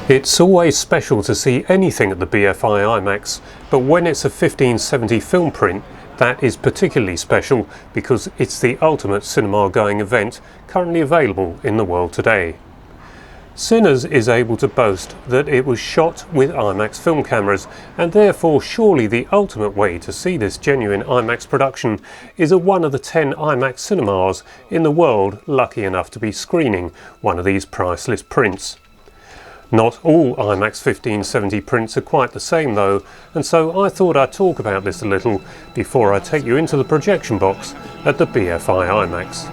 It's always special to see anything at the BFI IMAX, but when it's a 1570 film print, that is particularly special because it's the ultimate cinema-going event currently available in the world today. Sinners is able to boast that it was shot with IMAX film cameras, and therefore surely the ultimate way to see this genuine IMAX production is at one of the 10 IMAX cinemas in the world lucky enough to be screening one of these priceless prints. Not all IMAX 1570 prints are quite the same though, and so I thought I'd talk about this a little before I take you into the projection box at the BFI IMAX.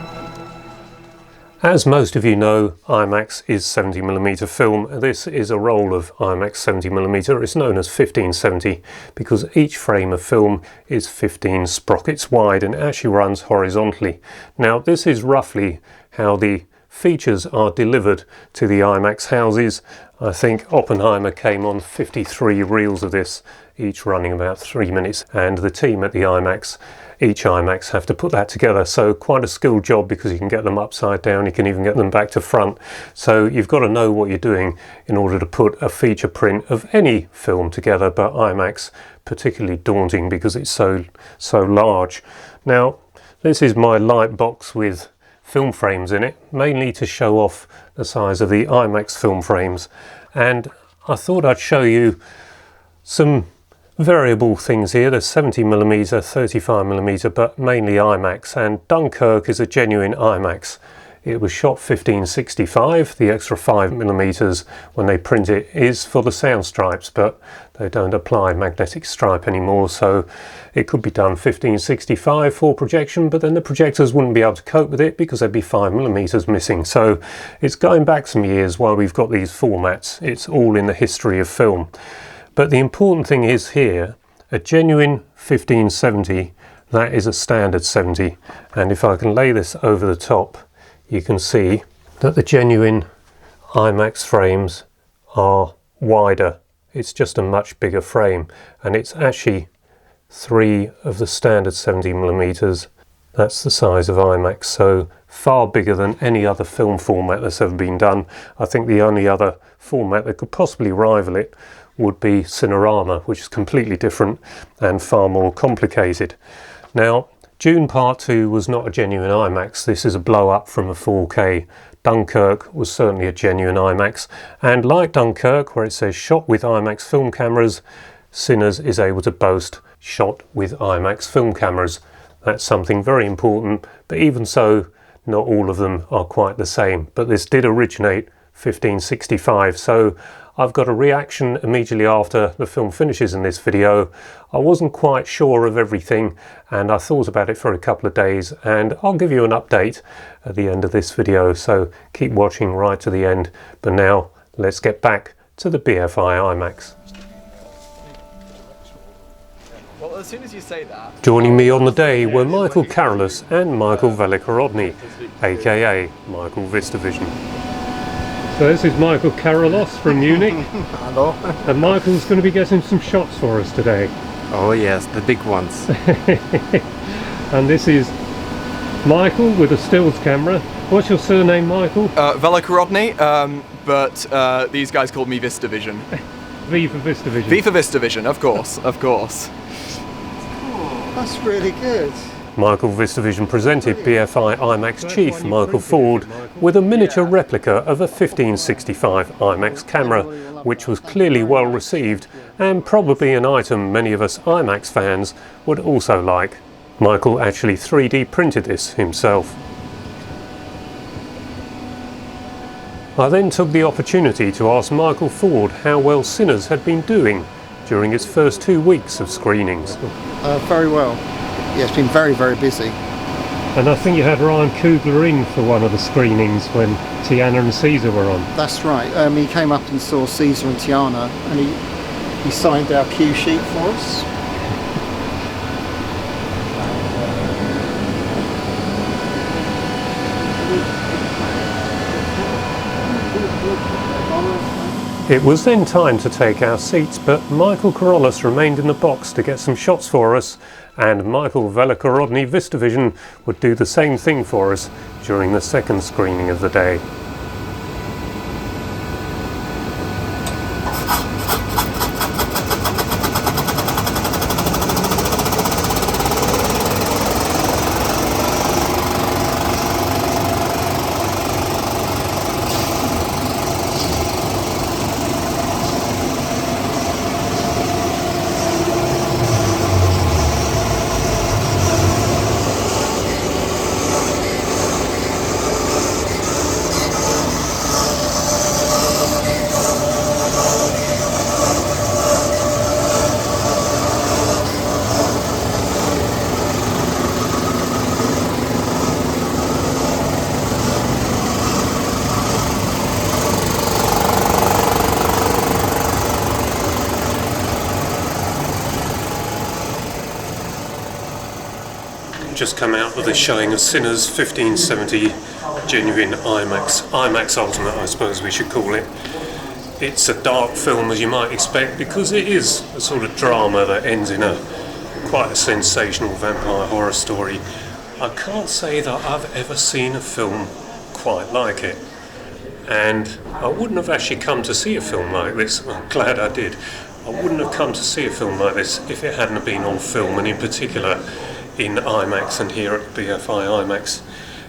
As most of you know, IMAX is 70mm film. This is a roll of IMAX 70mm. It's known as 1570 because each frame of film is 15 sprockets wide and actually runs horizontally. Now this is roughly how the features are delivered to the IMAX houses. I think Oppenheimer came on 53 reels of this, each running about 3 minutes, and the team at the IMAX, each IMAX have to put that together, so quite a skilled job because you can get them upside down, you can even get them back to front, so you've got to know what you're doing in order to put a feature print of any film together, but IMAX particularly daunting because it's so large. Now this is my light box with film frames in it, mainly to show off the size of the IMAX film frames, and I thought I'd show you some variable things here. There's 70mm, 35mm, but mainly IMAX, and Dunkirk is a genuine IMAX. It was shot 1565, the extra 5mm when they print it is for the sound stripes, but they don't apply magnetic stripe anymore, so it could be done 1565 for projection, but then the projectors wouldn't be able to cope with it because there'd be 5mm missing. So it's going back some years while we've got these formats. It's all in the history of film. But the important thing is here, a genuine 1570, that is a standard 70, and if I can lay this over the top, you can see that the genuine IMAX frames are wider. It's just a much bigger frame, and it's actually 3 of the standard 70mm. That's the size of IMAX, so far bigger than any other film format that's ever been done. I think the only other format that could possibly rival it would be Cinerama, which is completely different and far more complicated. Now, Dune Part 2 was not a genuine IMAX. This is a blow up from a 4K. Dunkirk was certainly a genuine IMAX, and like Dunkirk, where it says shot with IMAX film cameras, Sinners is able to boast shot with IMAX film cameras. That's something very important, but even so, not all of them are quite the same. But this did originate 1565, so I've got a reaction immediately after the film finishes in this video. I wasn't quite sure of everything and I thought about it for a couple of days, and I'll give you an update at the end of this video, so keep watching right to the end. But now let's get back to the BFI IMAX. Well, as soon as you say that... Joining me on the day were Michael Karolus and Michael Velykorodnyy, aka Michael VistaVision. So this is Michael Karolus from Munich. Hello. And Michael's going to be getting some shots for us today. Oh yes, the big ones. And this is Michael with a stills camera. What's your surname, Michael? Velykorodnyy, but these guys called me VistaVision. V for VistaVision. V for VistaVision, of course, of course. That's really good. Michael VistaVision presented BFI IMAX chief Michael Ford with a miniature replica of a 1565 IMAX camera, which was clearly well received and probably an item many of us IMAX fans would also like. Michael actually 3D printed this himself. I then took the opportunity to ask Michael Ford how well Sinners had been doing during its first 2 weeks of screenings. Very well. Yeah, it's been very, very busy. And I think you had Ryan Coogler in for one of the screenings when Tiana and Caesar were on. That's right. He came up and saw Caesar and Tiana, and he signed our cue sheet for us. It was then time to take our seats, but Michael Karolus remained in the box to get some shots for us, and Michael Velykorodnyy VistaVision would do the same thing for us during the second screening of the day. just come out with a showing of Sinners 1570 genuine IMAX Ultimate, I suppose we should call it. It's a dark film, as you might expect, because it is a sort of drama that ends in quite a sensational vampire horror story. I can't say that I've ever seen a film quite like it, and I wouldn't have actually come to see a film like this. I'm glad I did. I wouldn't have come to see a film like this if it hadn't been on film, and in particular in IMAX and here at BFI IMAX.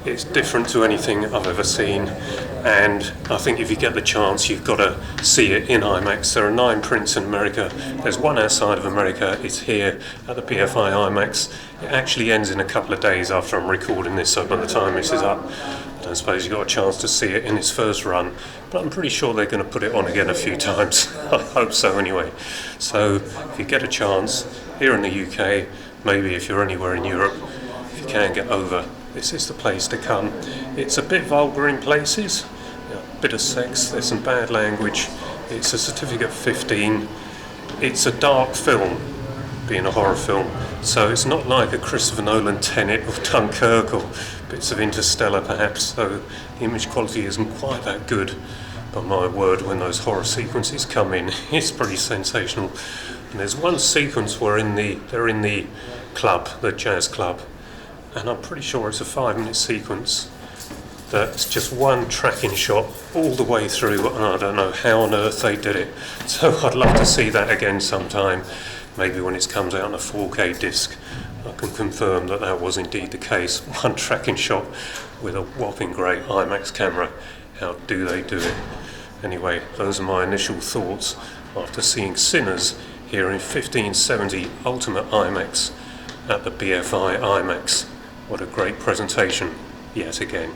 It's different to anything I've ever seen, and I think if you get the chance you've got to see it in IMAX. There are 9 prints in America, there's one outside of America, it's here at the BFI IMAX. It actually ends in a couple of days after I'm recording this, so by the time this is up I don't suppose you got a chance to see it in its first run, but I'm pretty sure they're going to put it on again a few times. I hope so anyway. So if you get a chance here in the UK, maybe if you're anywhere in Europe, if you can get over, this is the place to come. It's a bit vulgar in places, a bit of sex, there's some bad language, it's a certificate 15, it's a dark film, being a horror film, so it's not like a Christopher Nolan Tenet or Dunkirk or bits of Interstellar perhaps, so the image quality isn't quite that good, but my word, when those horror sequences come in, it's pretty sensational. And there's one sequence where they're in the club, the jazz club, and I'm pretty sure it's a 5-minute sequence that's just one tracking shot all the way through, and I don't know how on earth they did it. So I'd love to see that again sometime, maybe when it comes out on a 4K disc. I can confirm that that was indeed the case. One tracking shot with a whopping great IMAX camera. How do they do it? Anyway, those are my initial thoughts after seeing Sinners here in 1570 Ultimate IMAX at the BFI IMAX. What a great presentation, yet again.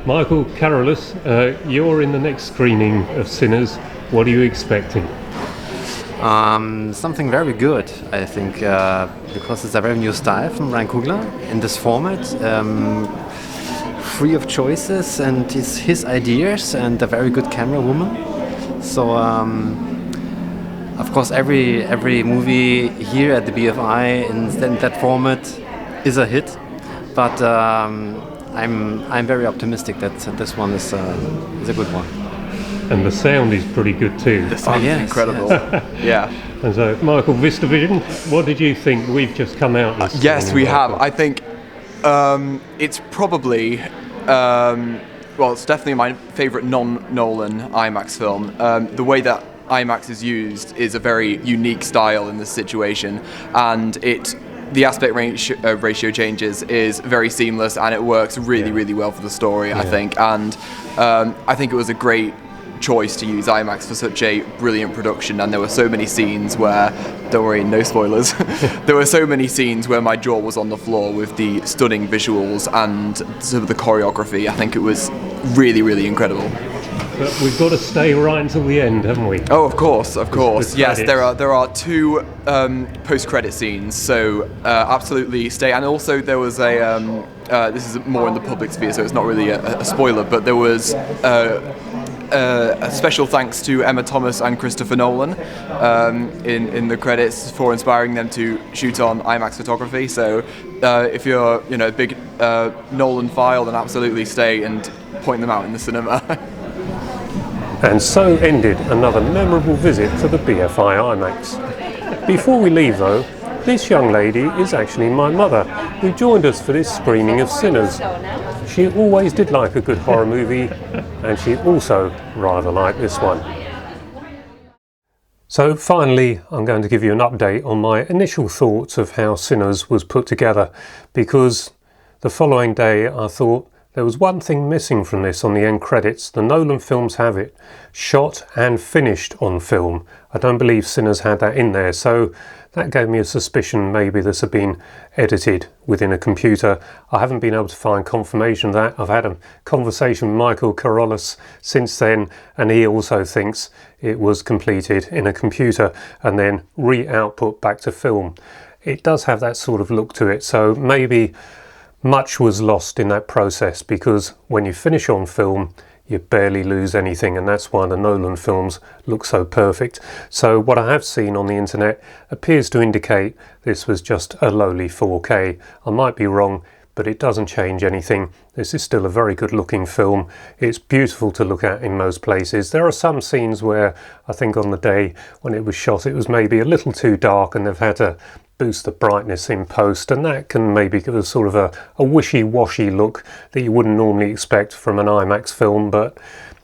Michael Karolus, you're in the next screening of Sinners. What are you expecting? Something very good, I think, because it's a very new style from Ryan Coogler in this format. Free of choices, and his ideas, and a very good camera woman. So of course every movie here at the BFI in that format is a hit, but I'm very optimistic that this one is a good one. And the sound is pretty good too. The sound is incredible. Yes. Yeah. And so, Michael VistaVision, what did you think? We've just come out this Yes, we have. I think it's probably, well, it's definitely my favourite non-Nolan IMAX film. The way that IMAX is used is a very unique style in this situation, and the aspect ratio changes is very seamless, and it works really well for the story, I think. And I think it was a great choice to use IMAX for such a brilliant production, and there were so many scenes where, don't worry, no spoilers, there were so many scenes where my jaw was on the floor with the stunning visuals and sort of the choreography. I think it was really incredible. But we've got to stay right until the end, haven't we? Oh, of course. The Yes, there are 2 post-credit scenes, so absolutely stay. And also there was a, this is more in the public sphere, so it's not really a spoiler, but there was a special thanks to Emma Thomas and Christopher Nolan in the credits for inspiring them to shoot on IMAX photography. So if you're a big Nolan file, then absolutely stay and point them out in the cinema. And so ended another memorable visit to the BFI IMAX. Before we leave though, this young lady is actually my mother, who joined us for this screening of Sinners. She always did like a good horror movie, and she also rather liked this one. So finally, I'm going to give you an update on my initial thoughts of how Sinners was put together, because the following day I thought, there was one thing missing from this on the end credits. The Nolan films have it, shot and finished on film. I don't believe Sinners had that in there, so that gave me a suspicion maybe this had been edited within a computer. I haven't been able to find confirmation of that. I've had a conversation with Michael Karolus since then, and he also thinks it was completed in a computer and then re-output back to film. It does have that sort of look to it, so maybe much was lost in that process, because when you finish on film you barely lose anything, and that's why the Nolan films look so perfect. So what I have seen on the internet appears to indicate this was just a lowly 4K. I might be wrong, but it doesn't change anything. This is still a very good looking film. It's beautiful to look at in most places. There are some scenes where I think on the day when it was shot it was maybe a little too dark and they've had to boost the brightness in post, and that can maybe give a sort of a wishy-washy look that you wouldn't normally expect from an IMAX film. But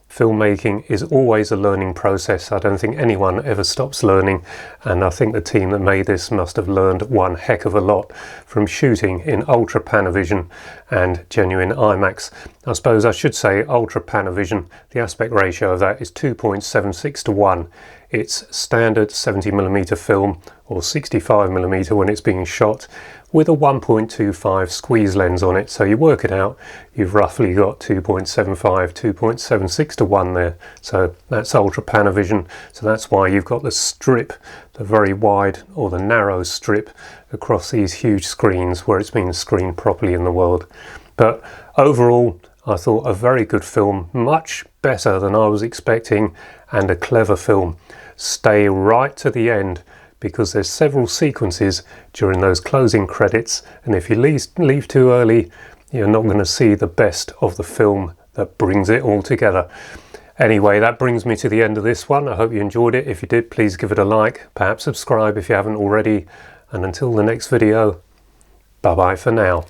filmmaking is always a learning process. I don't think anyone ever stops learning, and I think the team that made this must have learned one heck of a lot from shooting in Ultra Panavision and genuine IMAX. I suppose I should say Ultra Panavision, the aspect ratio of that is 2.76 to 1. It's standard 70mm film, or 65mm when it's being shot, with a 1.25 squeeze lens on it. So you work it out, you've roughly got 2.75, 2.76 to 1 there. So that's Ultra Panavision. So that's why you've got the strip, the very wide or the narrow strip across these huge screens where it's been screened properly in the world. But overall, I thought a very good film, much better than I was expecting, and a clever film. Stay right to the end, because there's several sequences during those closing credits, and if you leave too early, you're not going to see the best of the film that brings it all together. Anyway, that brings me to the end of this one. I hope you enjoyed it. If you did, please give it a like, perhaps subscribe if you haven't already, and until the next video, bye bye for now.